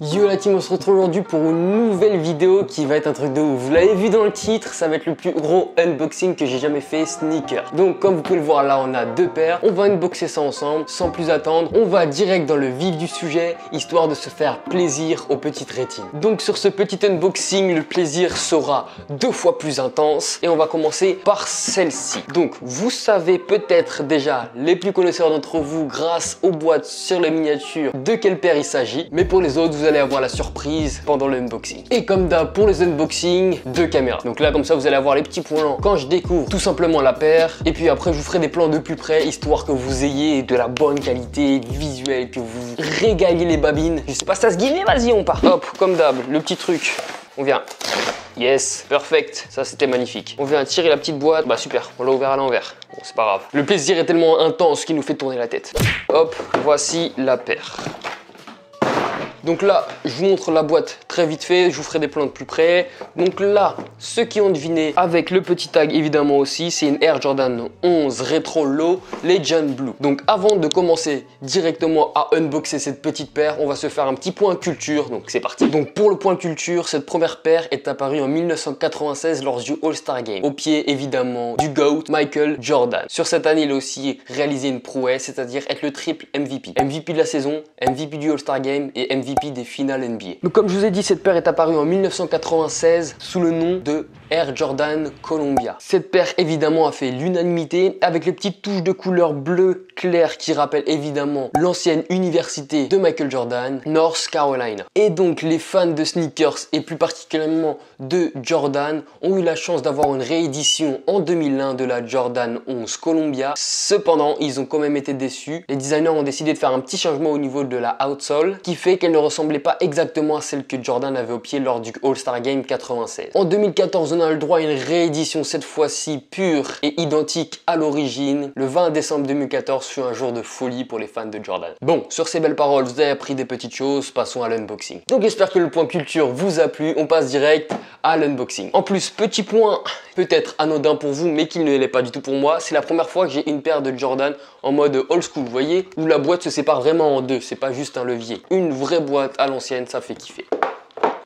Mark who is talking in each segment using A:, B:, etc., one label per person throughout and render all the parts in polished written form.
A: Yo la team, on se retrouve aujourd'hui pour une nouvelle vidéo qui va être un truc de ouf. Vous l'avez vu dans le titre, ça va être le plus gros unboxing que j'ai jamais fait, sneaker. Donc comme vous pouvez le voir là, on a deux paires. On va unboxer ça ensemble, sans plus attendre. On va direct dans le vif du sujet, histoire de se faire plaisir aux petites rétines. Donc sur ce petit unboxing, le plaisir sera 2 fois plus intense. Et on va commencer par celle-ci. Donc vous savez peut-être déjà, les plus connaisseurs d'entre vous, grâce aux boîtes sur les miniatures, de quelle paire il s'agit. Mais pour les autres, vous allez avoir la surprise pendant l'unboxing. Et comme d'hab pour les unboxings, 2 caméras. Donc là comme ça vous allez avoir les petits plans quand je découvre tout simplement la paire. Et puis après je vous ferai des plans de plus près, histoire que vous ayez de la bonne qualité visuelle, que vous régaliez les babines. Je sais pas, ça se guille, mais vas-y on part. Hop, comme d'hab, le petit truc, on vient. Yes, perfect, ça c'était magnifique. On vient tirer la petite boîte, bah super, on l'a ouvert à l'envers. Bon c'est pas grave. Le plaisir est tellement intense qu'il nous fait tourner la tête. Hop, voici la paire. Donc là, je vous montre la boîte très vite fait, je vous ferai des plans de plus près. Donc là, ceux qui ont deviné, avec le petit tag évidemment aussi, c'est une Air Jordan 11 Retro Low Legend Blue. Donc avant de commencer directement à unboxer cette petite paire, on va se faire un petit point culture, donc c'est parti. Donc pour le point culture, cette première paire est apparue en 1996 lors du All-Star Game. Au pied évidemment du GOAT, Michael Jordan. Sur cette année, il a aussi réalisé une prouesse, c'est-à-dire être le triple MVP. MVP de la saison, MVP du All-Star Game et MVP des finales NBA. Donc comme je vous ai dit, cette paire est apparue en 1996 sous le nom de Air Jordan Columbia. Cette paire évidemment a fait l'unanimité avec les petites touches de couleur bleu clair qui rappellent évidemment l'ancienne université de Michael Jordan, North Carolina. Et donc les fans de sneakers et plus particulièrement de Jordan ont eu la chance d'avoir une réédition en 2001 de la Jordan 11 Columbia. Cependant, ils ont quand même été déçus. Les designers ont décidé de faire un petit changement au niveau de la outsole qui fait qu'elle ne ressemblait pas exactement à celle que Jordan avait au pied lors du All-Star Game 96. En 2014, on a le droit à une réédition cette fois-ci pure et identique à l'origine. Le 20 décembre 2014 fut un jour de folie pour les fans de Jordan. Bon, sur ces belles paroles, vous avez appris des petites choses, passons à l'unboxing. Donc j'espère que le point culture vous a plu, on passe direct à l'unboxing. En plus, petit point peut-être anodin pour vous, mais qui ne l'est pas du tout pour moi, c'est la première fois que j'ai une paire de Jordan en mode old school, vous voyez, où la boîte se sépare vraiment en deux, c'est pas juste un levier. Une vraie boîte à l'ancienne, ça fait kiffer.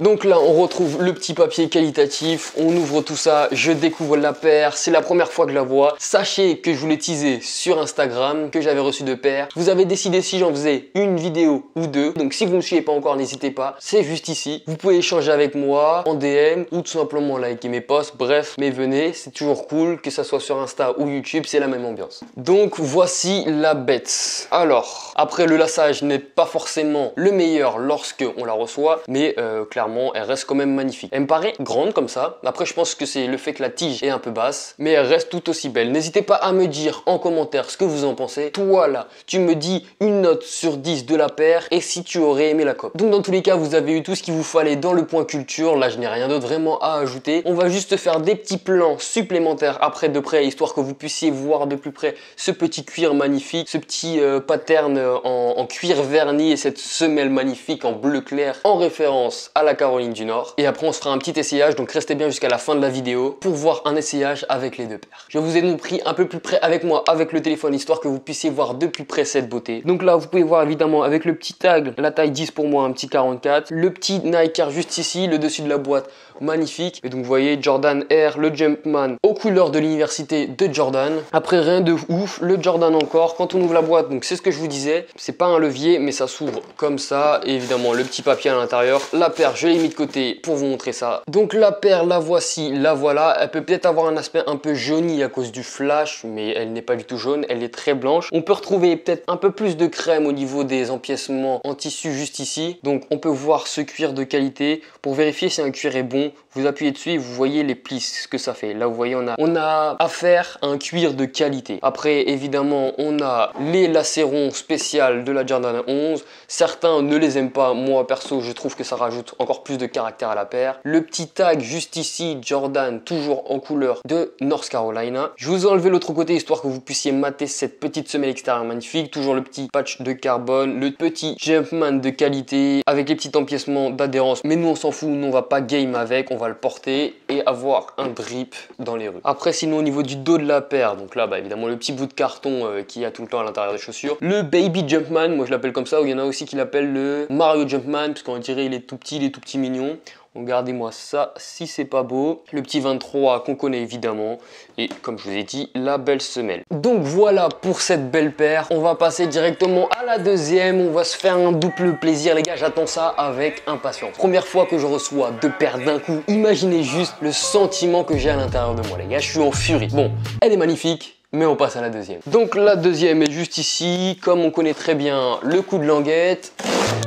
A: Donc là, on retrouve le petit papier qualitatif, on ouvre tout ça, je découvre la paire, c'est la première fois que je la vois. Sachez que je vous l'ai teasé sur Instagram, que j'avais reçu 2 paires. Vous avez décidé si j'en faisais une vidéo ou 2. Donc si vous ne me suivez pas encore, n'hésitez pas, c'est juste ici. Vous pouvez échanger avec moi en DM ou tout simplement liker mes posts. Bref, mais venez, c'est toujours cool, que ça soit sur Insta ou YouTube, c'est la même ambiance. Donc voici la bête. Alors, après le lassage n'est pas forcément le meilleur lorsque on la reçoit, mais clairement, elle reste quand même magnifique. Elle me paraît grande comme ça. Après, je pense que c'est le fait que la tige est un peu basse, mais elle reste tout aussi belle. N'hésitez pas à me dire en commentaire ce que vous en pensez. Toi là, tu me dis une note sur 10 de la paire et si tu aurais aimé la coupe. Donc dans tous les cas, vous avez eu tout ce qu'il vous fallait dans le point culture. Là, je n'ai rien d'autre vraiment à ajouter. On va juste faire des petits plans supplémentaires après de près, histoire que vous puissiez voir de plus près ce petit cuir magnifique, ce petit pattern en cuir verni et cette semelle magnifique en bleu clair en référence à la Caroline du Nord. Et après on se fera un petit essayage, donc restez bien jusqu'à la fin de la vidéo pour voir un essayage avec les 2 paires. Je vous ai donc pris un peu plus près avec moi avec le téléphone, histoire que vous puissiez voir de plus près cette beauté. Donc là vous pouvez voir évidemment avec le petit tag, la taille 10 pour moi, un petit 44, le petit Nike Air juste ici, le dessus de la boîte magnifique. Et donc vous voyez Jordan Air, le Jumpman aux couleurs de l'université de Jordan. Après rien de ouf, le Jordan encore. Quand on ouvre la boîte, donc c'est ce que je vous disais, c'est pas un levier mais ça s'ouvre comme ça. Et évidemment le petit papier à l'intérieur. La paire je l'ai mis de côté pour vous montrer ça. Donc la paire, la voici, la voilà. Elle peut peut-être avoir un aspect un peu jauni à cause du flash, mais elle n'est pas du tout jaune, elle est très blanche. On peut retrouver peut-être un peu plus de crème au niveau des empiècements en tissu juste ici. Donc on peut voir ce cuir de qualité. Pour vérifier si un cuir est bon, vous appuyez dessus et vous voyez les plis, ce que ça fait. Là vous voyez, on a affaire à un cuir de qualité. Après évidemment on a les lacérons spéciales de la Jordan 11. Certains ne les aiment pas, moi perso je trouve que ça rajoute encore plus de caractère à la paire. Le petit tag juste ici, Jordan, toujours en couleur de North Carolina. Je vous ai enlevé l'autre côté histoire que vous puissiez mater cette petite semelle extérieure magnifique. Toujours le petit patch de carbone, le petit Jumpman de qualité avec les petits empiècements d'adhérence. Mais nous on s'en fout, nous on va pas game avec. avec, on va le porter et avoir un drip dans les rues. Après sinon au niveau du dos de la paire, donc là bah, évidemment le petit bout de carton qu'il y a tout le temps à l'intérieur des chaussures. Le Baby Jumpman, moi je l'appelle comme ça, ou il y en a aussi qui l'appellent le Mario Jumpman, parce qu'on dirait il est tout petit mignon. Regardez-moi ça, si c'est pas beau. Le petit 23 qu'on connaît évidemment. Et comme je vous ai dit, la belle semelle. Donc voilà pour cette belle paire. On va passer directement à la deuxième. On va se faire un double plaisir les gars. J'attends ça avec impatience. Première fois que je reçois 2 paires d'un coup. Imaginez juste le sentiment que j'ai à l'intérieur de moi les gars. Je suis en furie. Bon, elle est magnifique. Mais on passe à la deuxième. Donc la deuxième est juste ici. Comme on connaît très bien le coup de languette.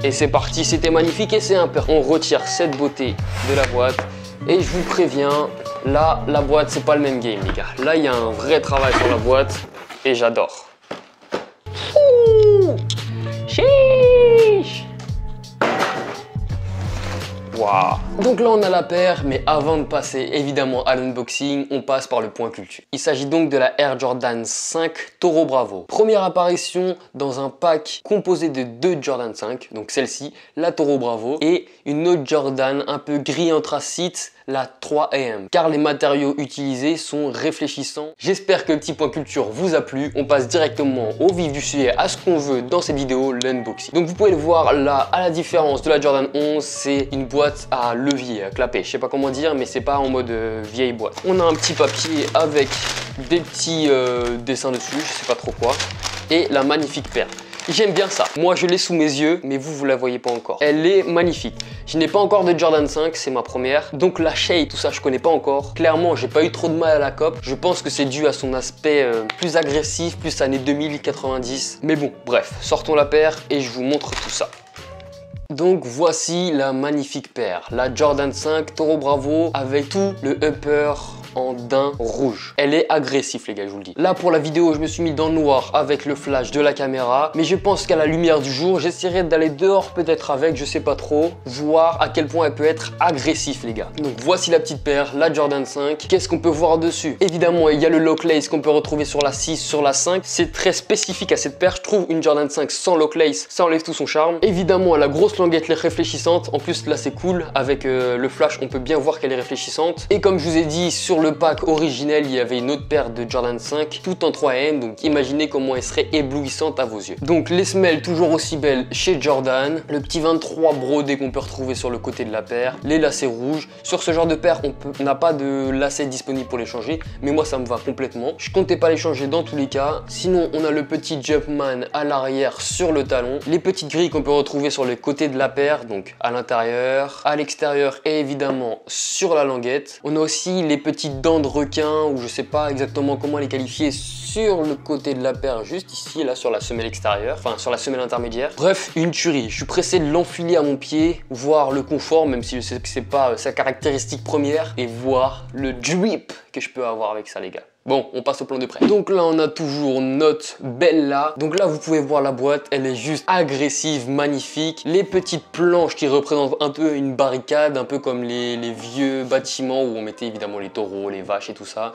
A: Et c'est parti, c'était magnifique et c'est impair. On retire cette beauté de la boîte. Et je vous préviens, là, la boîte, c'est pas le même game, les gars. Là, il y a un vrai travail sur la boîte. Et j'adore. Chiche. Wow. Donc là on a la paire, mais avant de passer évidemment à l'unboxing, on passe par le point culture. Il s'agit donc de la Air Jordan 5 Toro Bravo. Première apparition dans un pack composé de 2 Jordan 5, donc celle-ci, la Toro Bravo, et une autre Jordan un peu gris anthracite, la 3 AM, car les matériaux utilisés sont réfléchissants. J'espère que le petit point culture vous a plu. On passe directement au vif du sujet, à ce qu'on veut dans cette vidéo, l'unboxing. Donc vous pouvez le voir là, à la différence de la Jordan 11, c'est une boîte à levier, à clapper. Je sais pas comment dire, mais c'est pas en mode vieille boîte. On a un petit papier avec des petits dessins dessus, je sais pas trop quoi, et la magnifique paire. J'aime bien ça. Moi, je l'ai sous mes yeux, mais vous la voyez pas encore. Elle est magnifique. Je n'ai pas encore de Jordan 5, c'est ma première. Donc la shade, tout ça, je connais pas encore. Clairement, j'ai pas eu trop de mal à la cope. Je pense que c'est dû à son aspect plus agressif, plus années 2090. Mais bon, bref, sortons la paire et je vous montre tout ça. Donc voici la magnifique paire, la Jordan 5 Toro Bravo avec tout le upper en daim rouge. Elle est agressive les gars, je vous le dis. Là pour la vidéo, je me suis mis dans le noir avec le flash de la caméra, mais je pense qu'à la lumière du jour, j'essaierai d'aller dehors peut-être avec, je sais pas trop, voir à quel point elle peut être agressive les gars. Donc voici la petite paire, la Jordan 5. Qu'est-ce qu'on peut voir dessus? Évidemment, il y a le lock lace qu'on peut retrouver sur la 6, sur la 5. C'est très spécifique à cette paire. Je trouve une Jordan 5 sans lock lace, ça enlève tout son charme. Évidemment, elle a grosse languette réfléchissante. En plus là c'est cool, avec le flash on peut bien voir qu'elle est réfléchissante. Et comme je vous ai dit, sur le pack originel il y avait une autre paire de Jordan 5 tout en 3M, donc imaginez comment elle serait éblouissante à vos yeux. Donc les semelles toujours aussi belles chez Jordan, le petit 23 brodé qu'on peut retrouver sur le côté de la paire, les lacets rouges. Sur ce genre de paire on n'a pas de lacets disponibles pour les changer, mais moi ça me va complètement. Je comptais pas les changer dans tous les cas. Sinon on a le petit Jumpman à l'arrière sur le talon, les petites grilles qu'on peut retrouver sur les côtés de la paire, donc à l'intérieur, à l'extérieur et évidemment sur la languette. On a aussi les petites dents de requin, ou je sais pas exactement comment les qualifier, sur le côté de la paire, juste ici, là sur la semelle extérieure, enfin sur la semelle intermédiaire. Bref, une tuerie. Je suis pressé de l'enfiler à mon pied, voir le confort, même si je sais que c'est pas sa caractéristique première, et voir le drip que je peux avoir avec ça les gars. Bon, on passe au plan de près. Donc là, on a toujours notre Bella. Donc là, vous pouvez voir la boîte. Elle est juste agressive, magnifique. Les petites planches qui représentent un peu une barricade, un peu comme les vieux bâtiments où on mettait évidemment les taureaux, les vaches et tout ça.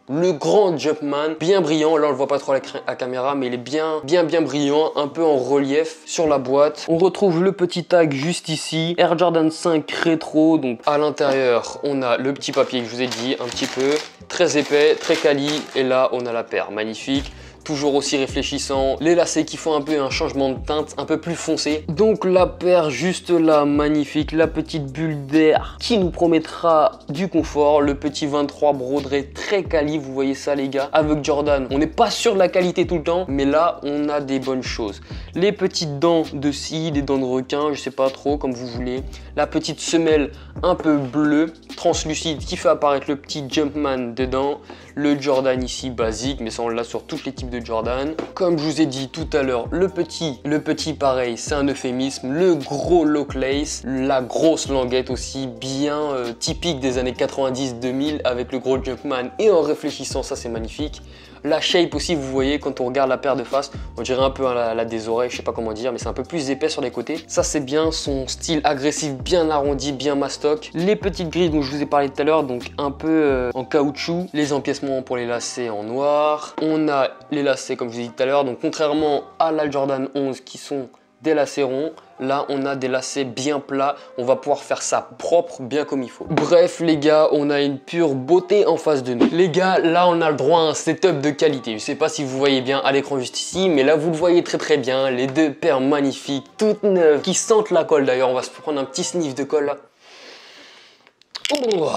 A: Le grand Jumpman, bien brillant. Là, on le voit pas trop à la caméra, mais il est bien brillant, un peu en relief sur la boîte. On retrouve le petit tag juste ici, Air Jordan 5 rétro. Donc à l'intérieur, on a le petit papier que je vous ai dit, un petit peu, très épais, très quali. Et là, on a la paire, magnifique. Toujours aussi réfléchissant, les lacets qui font un peu un changement de teinte, un peu plus foncé. Donc la paire juste là, magnifique, la petite bulle d'air qui nous promettra du confort, le petit 23 broderie très quali, vous voyez ça les gars. Avec Jordan, on n'est pas sûr de la qualité tout le temps, mais là on a des bonnes choses. Les petites dents de scie, des dents de requin, je sais pas trop, comme vous voulez. La petite semelle un peu bleue, translucide, qui fait apparaître le petit Jumpman dedans. Le Jordan ici basique, mais ça on l'a sur tous les types de Jordan. Comme je vous ai dit tout à l'heure, le petit pareil, c'est un euphémisme. Le gros lock lace, la grosse languette aussi, bien typique des années 90-2000 avec le gros Jumpman et en réfléchissant, ça c'est magnifique. La shape aussi, vous voyez, quand on regarde la paire de face, on dirait un peu la des oreilles, je sais pas comment dire, mais c'est un peu plus épais sur les côtés. Ça c'est bien, son style agressif, bien arrondi, bien mastoc. Les petites grilles dont je vous ai parlé tout à l'heure, donc un peu en caoutchouc. Les empiècements pour les lacets en noir. On a les lacets comme je vous ai dit tout à l'heure, donc contrairement à la Jordan 11 qui sont des lacets ronds. Là, on a des lacets bien plats. On va pouvoir faire ça propre, bien comme il faut. Bref, les gars, on a une pure beauté en face de nous. Les gars, là, on a le droit à un setup de qualité. Je sais pas si vous voyez bien à l'écran juste ici, mais là, vous le voyez très bien. Les deux paires magnifiques, toutes neuves, qui sentent la colle d'ailleurs. On va se prendre un petit sniff de colle là. Oh,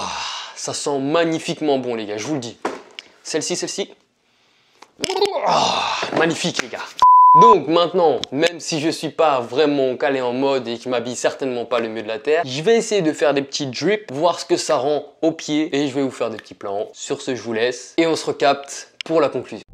A: ça sent magnifiquement bon, les gars, je vous le dis. Celle-ci. Oh, magnifique, les gars. Donc maintenant, même si je suis pas vraiment calé en mode et que je m'habille certainement pas le mieux de la terre, je vais essayer de faire des petits drips, voir ce que ça rend aux pieds et je vais vous faire des petits plans. Sur ce, je vous laisse et on se recapte pour la conclusion.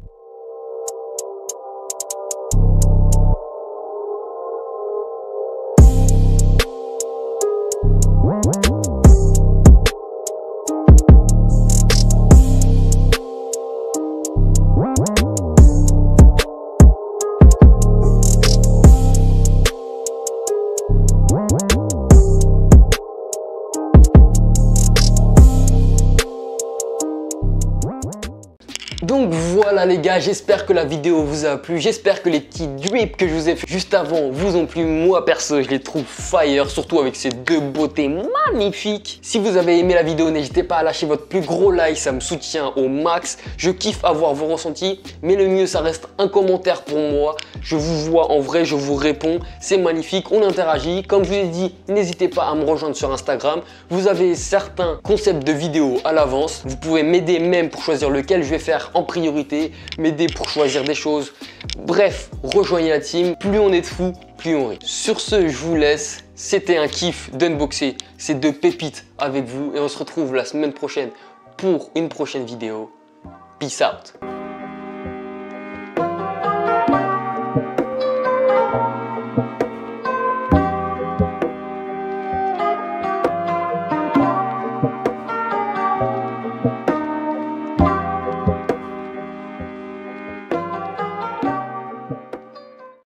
A: Donc voilà les gars, j'espère que la vidéo vous a plu, j'espère que les petits drips que je vous ai fait juste avant vous ont plu. Moi perso, je les trouve fire, surtout avec ces deux beautés magnifiques. Si vous avez aimé la vidéo, n'hésitez pas à lâcher votre plus gros like, ça me soutient au max. Je kiffe avoir vos ressentis, mais le mieux ça reste un commentaire pour moi. Je vous vois en vrai, je vous réponds, c'est magnifique, on interagit. Comme je vous ai dit, n'hésitez pas à me rejoindre sur Instagram. Vous avez certains concepts de vidéos à l'avance, vous pouvez m'aider même pour choisir lequel je vais faire en priorité, m'aider pour choisir des choses. Bref, rejoignez la team, plus on est de fous, plus on rit. Sur ce, je vous laisse. C'était un kiff d'unboxer ces deux pépites avec vous et on se retrouve la semaine prochaine pour une prochaine vidéo. Peace out.